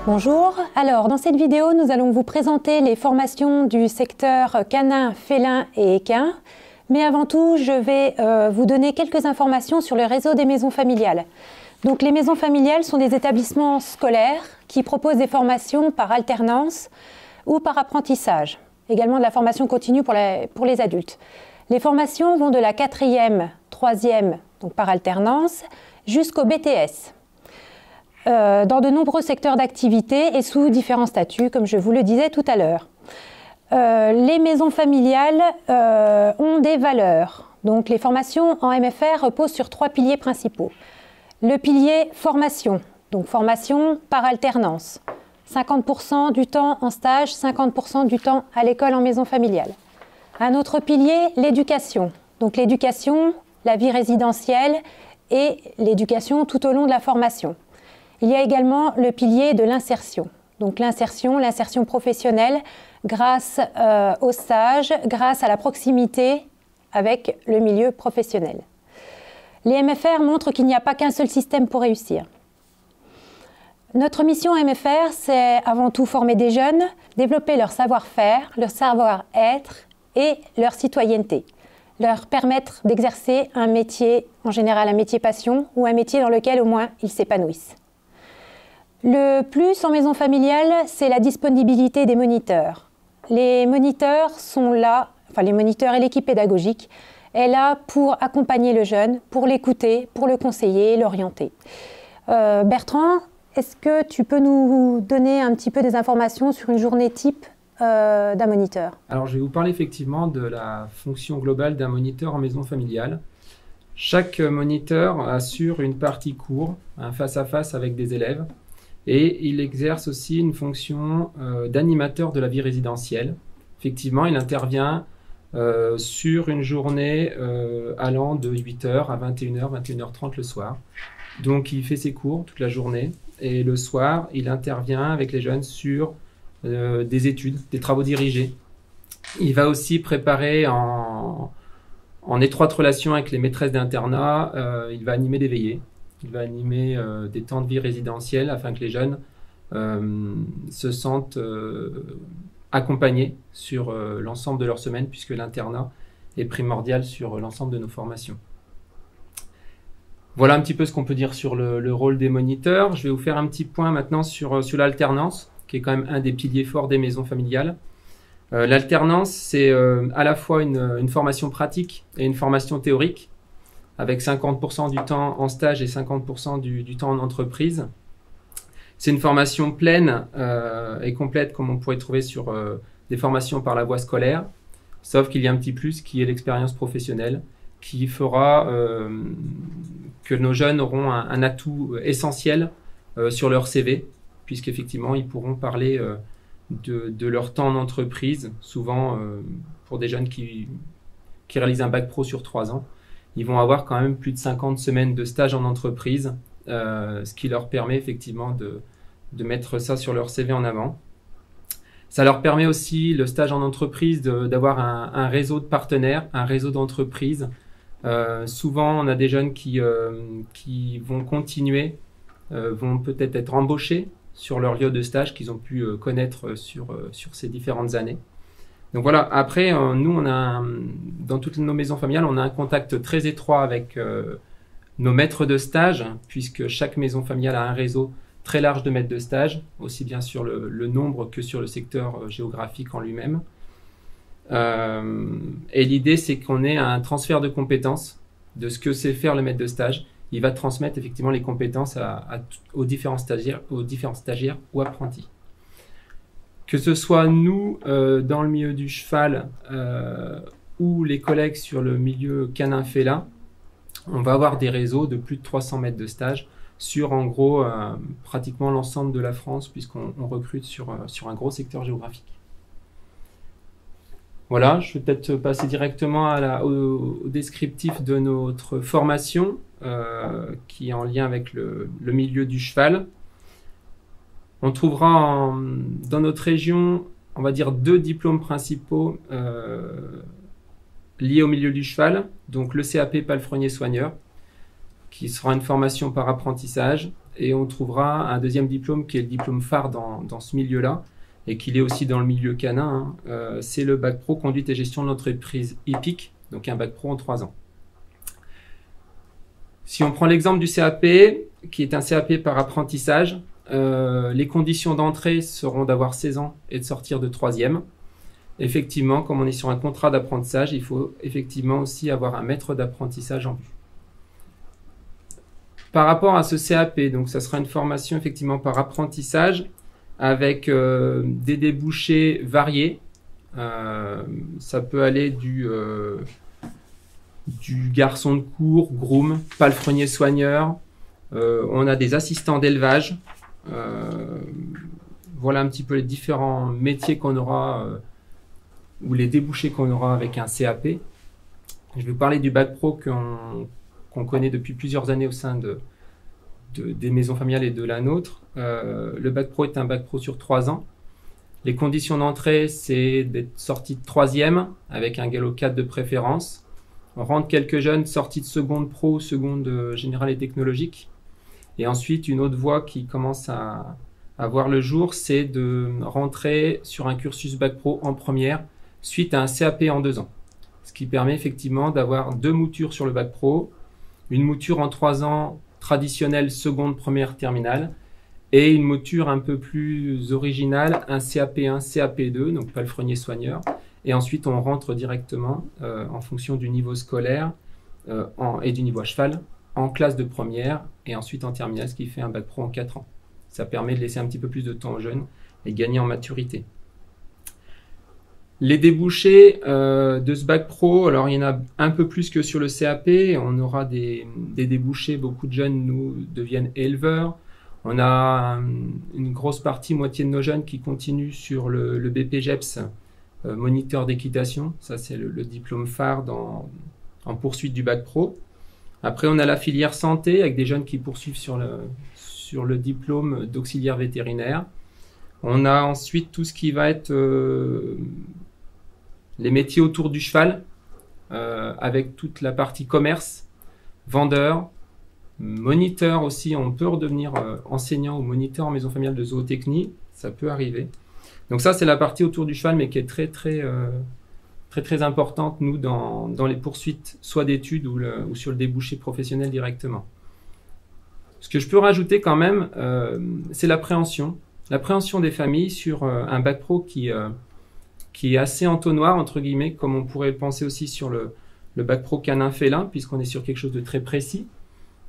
Bonjour, alors dans cette vidéo nous allons vous présenter les formations du secteur canin, félin et équin. Mais avant tout je vais vous donner quelques informations sur le réseau des maisons familiales. Donc les maisons familiales sont des établissements scolaires qui proposent des formations par alternance ou par apprentissage. Également de la formation continue pour les adultes. Les formations vont de la 4e, 3e, donc par alternance, jusqu'au BTS. Dans de nombreux secteurs d'activité et sous différents statuts, comme je vous le disais tout à l'heure. Les maisons familiales ont des valeurs. Donc les formations en MFR reposent sur 3 piliers principaux. Le pilier formation, donc formation par alternance. 50% du temps en stage, 50% du temps à l'école en maison familiale. Un autre pilier, l'éducation. Donc l'éducation, la vie résidentielle et l'éducation tout au long de la formation. Il y a également le pilier de l'insertion. Donc l'insertion professionnelle grâce au stage, grâce à la proximité avec le milieu professionnel. Les MFR montrent qu'il n'y a pas qu'un seul système pour réussir. Notre mission MFR, c'est avant tout former des jeunes, développer leur savoir-faire, leur savoir-être et leur citoyenneté. Leur permettre d'exercer un métier, en général un métier passion, ou un métier dans lequel au moins ils s'épanouissent. Le plus en maison familiale, c'est la disponibilité des moniteurs. Les moniteurs sont là, enfin les moniteurs et l'équipe pédagogique est là pour accompagner le jeune, pour l'écouter, pour le conseiller, l'orienter. Bertrand, est-ce que tu peux nous donner un petit peu des informations sur une journée type d'un moniteur? Alors je vais vous parler effectivement de la fonction globale d'un moniteur en maison familiale. Chaque moniteur assure une partie cours, un face-à-face avec des élèves. Et il exerce aussi une fonction d'animateur de la vie résidentielle. Effectivement, il intervient sur une journée allant de 8h à 21h, 21h30 le soir. Donc, il fait ses cours toute la journée. Et le soir, il intervient avec les jeunes sur des études, des travaux dirigés. Il va aussi préparer en étroite relation avec les maîtresses d'internat, il va animer des veillées. Il va animer des temps de vie résidentielle afin que les jeunes se sentent accompagnés sur l'ensemble de leur semaine, puisque l'internat est primordial sur l'ensemble de nos formations. Voilà un petit peu ce qu'on peut dire sur le rôle des moniteurs. Je vais vous faire un petit point maintenant sur l'alternance, qui est quand même un des piliers forts des maisons familiales. L'alternance, c'est à la fois une formation pratique et une formation théorique, avec 50% du temps en stage et 50% du temps en entreprise. C'est une formation pleine et complète comme on pourrait trouver sur des formations par la voie scolaire, sauf qu'il y a un petit plus qui est l'expérience professionnelle, qui fera que nos jeunes auront un atout essentiel sur leur CV, puisqu'effectivement ils pourront parler de leur temps en entreprise, souvent pour des jeunes qui réalisent un bac pro sur 3 ans. Ils vont avoir quand même plus de 50 semaines de stage en entreprise, ce qui leur permet effectivement de mettre ça sur leur CV en avant. Ça leur permet aussi, le stage en entreprise, d'avoir un réseau de partenaires, un réseau d'entreprises. Souvent, on a des jeunes qui vont continuer, vont peut-être être embauchés sur leur lieu de stage qu'ils ont pu connaître sur ces différentes années. Donc voilà, après, nous, dans toutes nos maisons familiales, on a un contact très étroit avec nos maîtres de stage, puisque chaque maison familiale a un réseau très large de maîtres de stage, aussi bien sur le nombre que sur le secteur géographique en lui-même. Et l'idée, c'est qu'on ait un transfert de compétences de ce que sait faire le maître de stage. Il va transmettre effectivement les compétences aux différents stagiaires ou apprentis. Que ce soit nous dans le milieu du cheval ou les collègues sur le milieu canin-félin, on va avoir des réseaux de plus de 300 mètres de stage sur en gros pratiquement l'ensemble de la France, puisqu'on recrute sur un gros secteur géographique. Voilà, je vais peut-être passer directement au descriptif de notre formation qui est en lien avec le milieu du cheval. On trouvera dans notre région, on va dire, 2 diplômes principaux liés au milieu du cheval. Donc le CAP palefrenier soigneur, qui sera une formation par apprentissage, et on trouvera un deuxième diplôme qui est le diplôme phare dans ce milieu-là, et qu'il est aussi dans le milieu canin, c'est le bac pro conduite et gestion de l'entreprise hippique, donc un bac pro en 3 ans. Si on prend l'exemple du CAP, qui est un CAP par apprentissage, les conditions d'entrée seront d'avoir 16 ans et de sortir de 3e. Effectivement, comme on est sur un contrat d'apprentissage, il faut effectivement aussi avoir un maître d'apprentissage en vue. Par rapport à ce CAP, donc ça sera une formation effectivement par apprentissage avec des débouchés variés. Ça peut aller du garçon de cour, groom, palefrenier soigneur. On a des assistants d'élevage. Voilà un petit peu les différents métiers qu'on aura ou les débouchés qu'on aura avec un CAP. Je vais vous parler du bac pro qu'on connaît depuis plusieurs années au sein des maisons familiales et de la nôtre. Le bac pro est un bac pro sur 3 ans. Les conditions d'entrée, c'est d'être sorti de 3e avec un galop 4 de préférence. On rentre quelques jeunes sortis de seconde pro, seconde générale et technologique. Et ensuite, une autre voie qui commence à voir le jour, c'est de rentrer sur un cursus bac pro en première suite à un CAP en 2 ans. Ce qui permet effectivement d'avoir 2 moutures sur le bac pro, une mouture en 3 ans traditionnelle seconde, première, terminale, et une mouture un peu plus originale, un CAP1, CAP2, donc palefrenier soigneur. Et ensuite, on rentre directement en fonction du niveau scolaire et du niveau à cheval, en classe de première et ensuite en terminale, ce qui fait un bac pro en 4 ans. Ça permet de laisser un petit peu plus de temps aux jeunes et gagner en maturité. Les débouchés de ce bac pro, alors il y en a un peu plus que sur le CAP. On aura des débouchés, beaucoup de jeunes nous deviennent éleveurs. On a une grosse partie, moitié de nos jeunes qui continuent sur le BPGEPS, moniteur d'équitation. Ça, c'est le diplôme phare en poursuite du bac pro. Après, on a la filière santé avec des jeunes qui poursuivent sur le diplôme d'auxiliaire vétérinaire. On a ensuite tout ce qui va être les métiers autour du cheval, avec toute la partie commerce, vendeur, moniteur aussi. On peut redevenir enseignant ou moniteur en maison familiale de zootechnie, ça peut arriver. Donc ça, c'est la partie autour du cheval, mais qui est très importante, nous, dans les poursuites, soit d'études ou sur le débouché professionnel directement. Ce que je peux rajouter quand même, c'est l'appréhension. L'appréhension des familles sur un bac pro qui est assez entonnoir, entre guillemets, comme on pourrait le penser aussi sur le bac pro canin-félin, puisqu'on est sur quelque chose de très précis.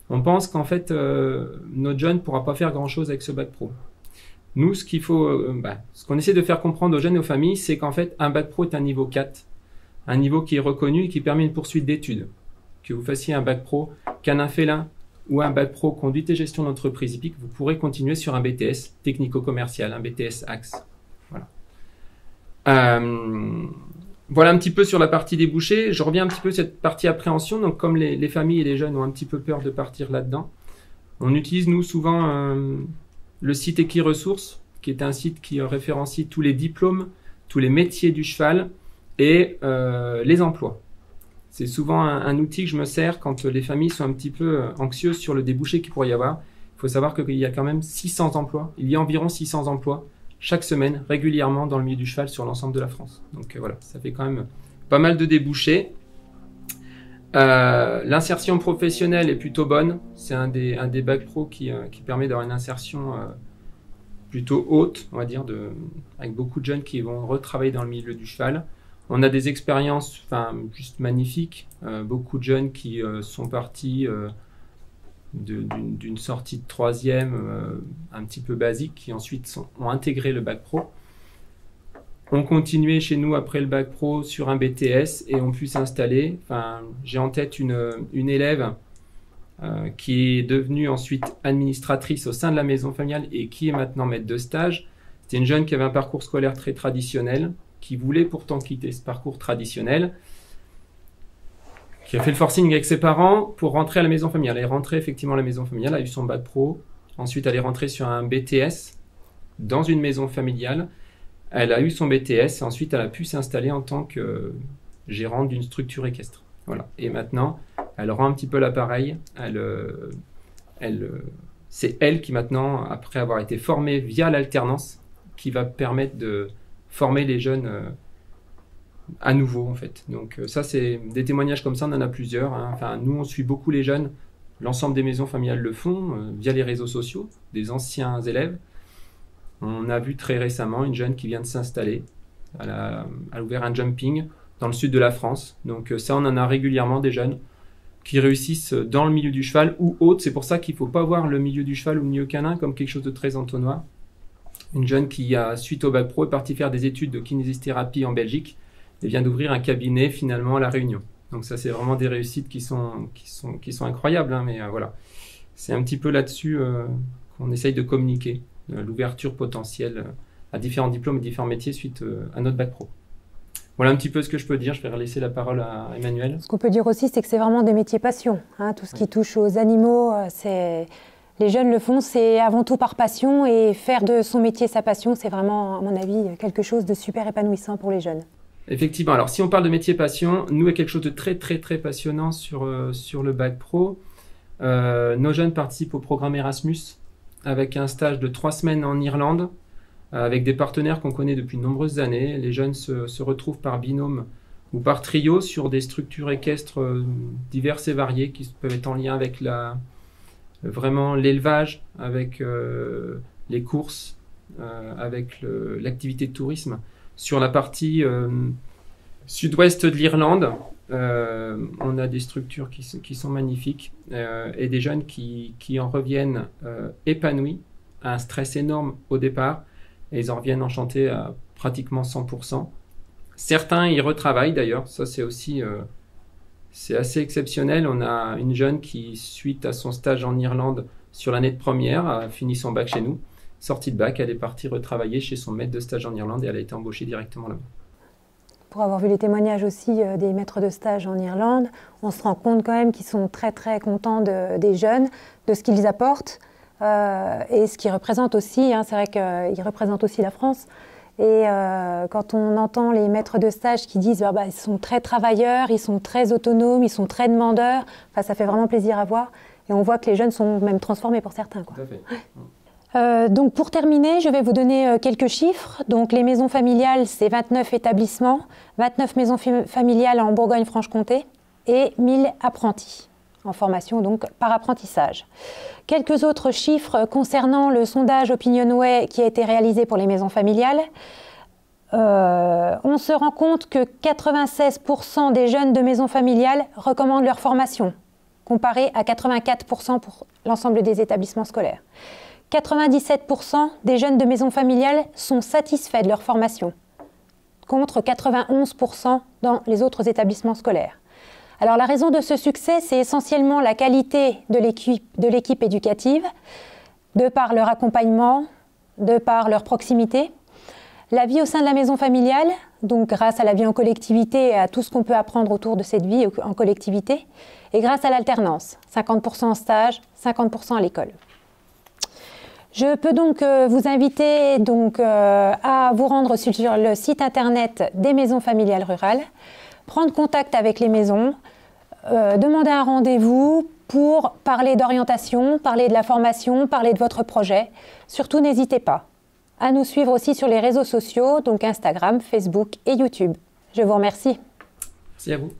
On pense qu'en fait, notre jeune ne pourra pas faire grand-chose avec ce bac pro. Nous, ce qu'on essaie de faire comprendre aux jeunes et aux familles, c'est qu'en fait, un bac pro est un niveau 4, un niveau qui est reconnu et qui permet une poursuite d'études. Que vous fassiez un bac pro canin-félin ou un bac pro conduite et gestion d'entreprise hippique, vous pourrez continuer sur un BTS technico-commercial, un BTS Axe. Voilà. Voilà un petit peu sur la partie débouchée. Je reviens un petit peu sur cette partie appréhension. Donc, comme les familles et les jeunes ont un petit peu peur de partir là-dedans, on utilise, nous, souvent le site Equiresources, qui est un site qui référencie tous les diplômes, tous les métiers du cheval et les emplois. C'est souvent un outil que je me sers quand les familles sont un petit peu anxieuses sur le débouché qu'il pourrait y avoir. Il faut savoir qu'il y a quand même 600 emplois. Il y a environ 600 emplois chaque semaine, régulièrement, dans le milieu du cheval sur l'ensemble de la France. Donc voilà, ça fait quand même pas mal de débouchés. L'insertion professionnelle est plutôt bonne. C'est un des bacs pro qui permet d'avoir une insertion plutôt haute, on va dire, avec beaucoup de jeunes qui vont retravailler dans le milieu du cheval. On a des expériences juste magnifiques. Beaucoup de jeunes qui sont partis d'une sortie de 3e un petit peu basique, qui ensuite ont intégré le bac pro, ont continué chez nous après le bac pro sur un BTS et ont pu s'installer. J'ai en tête une élève qui est devenue ensuite administratrice au sein de la maison familiale et qui est maintenant maître de stage. C'était une jeune qui avait un parcours scolaire très traditionnel, qui voulait pourtant quitter ce parcours traditionnel, qui a fait le forcing avec ses parents pour rentrer à la maison familiale. Elle est rentrée effectivement à la maison familiale, a eu son bac pro. Ensuite, elle est rentrée sur un BTS dans une maison familiale. Elle a eu son BTS et ensuite, elle a pu s'installer en tant que gérante d'une structure équestre. Voilà. Et maintenant, elle rend un petit peu l'appareil. Elle c'est elle qui maintenant, après avoir été formée via l'alternance, qui va permettre de former les jeunes à nouveau en fait. Donc ça, c'est des témoignages comme ça, on en a plusieurs, hein. Enfin, nous, on suit beaucoup les jeunes. L'ensemble des maisons familiales le font via les réseaux sociaux, des anciens élèves. On a vu très récemment une jeune qui vient de s'installer. Elle a ouvert un jumping dans le sud de la France. Donc ça, on en a régulièrement des jeunes qui réussissent dans le milieu du cheval ou autre. C'est pour ça qu'il ne faut pas voir le milieu du cheval ou le milieu canin comme quelque chose de très entonnoir. Une jeune qui, suite au bac pro, est partie faire des études de kinésithérapie en Belgique et vient d'ouvrir un cabinet finalement à La Réunion. Donc ça, c'est vraiment des réussites qui sont incroyables, hein, mais voilà. C'est un petit peu là-dessus qu'on essaye de communiquer, l'ouverture potentielle à différents diplômes et différents métiers suite à notre bac pro. Voilà un petit peu ce que je peux dire. Je vais laisser la parole à Emmanuel. Ce qu'on peut dire aussi, c'est que c'est vraiment des métiers passion, hein. Tout ce qui touche aux animaux, les jeunes le font, c'est avant tout par passion, et faire de son métier sa passion, c'est vraiment, à mon avis, quelque chose de super épanouissant pour les jeunes. Effectivement. Alors, si on parle de métier passion, nous, il y a quelque chose de très, très, très passionnant sur le bac pro. Nos jeunes participent au programme Erasmus avec un stage de 3 semaines en Irlande, avec des partenaires qu'on connaît depuis de nombreuses années. Les jeunes se retrouvent par binôme ou par trio sur des structures équestres diverses et variées qui peuvent être en lien avec vraiment l'élevage, avec les courses, avec l'activité de tourisme. Sur la partie sud-ouest de l'Irlande, on a des structures qui sont magnifiques et des jeunes qui en reviennent épanouis, à un stress énorme au départ, et ils en reviennent enchantés à pratiquement 100%. Certains y retravaillent d'ailleurs, ça c'est aussi c'est assez exceptionnel. On a une jeune qui, suite à son stage en Irlande sur l'année de première, a fini son bac chez nous. Sortie de bac, elle est partie retravailler chez son maître de stage en Irlande et elle a été embauchée directement là-bas. Pour avoir vu les témoignages aussi des maîtres de stage en Irlande, on se rend compte quand même qu'ils sont très très contents des jeunes, de ce qu'ils apportent et ce qu'ils représentent aussi, hein. C'est vrai qu'ils représentent aussi la France. Et quand on entend les maîtres de stage qui disent ils sont très travailleurs, ils sont très autonomes, ils sont très demandeurs, enfin, ça fait vraiment plaisir à voir. Et on voit que les jeunes sont même transformés pour certains, quoi. Tout à fait. Donc pour terminer, je vais vous donner quelques chiffres. Donc les maisons familiales, c'est 29 établissements, 29 maisons familiales en Bourgogne-Franche-Comté et 1000 apprentis en formation donc par apprentissage. Quelques autres chiffres concernant le sondage OpinionWay qui a été réalisé pour les maisons familiales. On se rend compte que 96% des jeunes de maisons familiales recommandent leur formation, comparé à 84% pour l'ensemble des établissements scolaires. 97% des jeunes de maisons familiales sont satisfaits de leur formation, contre 91% dans les autres établissements scolaires. Alors la raison de ce succès, c'est essentiellement la qualité de l'équipe éducative, de par leur accompagnement, de par leur proximité. La vie au sein de la maison familiale, donc grâce à la vie en collectivité et à tout ce qu'on peut apprendre autour de cette vie en collectivité, et grâce à l'alternance, 50% en stage, 50% à l'école. Je peux donc vous inviter à vous rendre sur le site internet des maisons familiales rurales, prendre contact avec les maisons, demander un rendez-vous pour parler d'orientation, parler de la formation, parler de votre projet. Surtout, n'hésitez pas à nous suivre aussi sur les réseaux sociaux, donc Instagram, Facebook et YouTube. Je vous remercie. Merci à vous.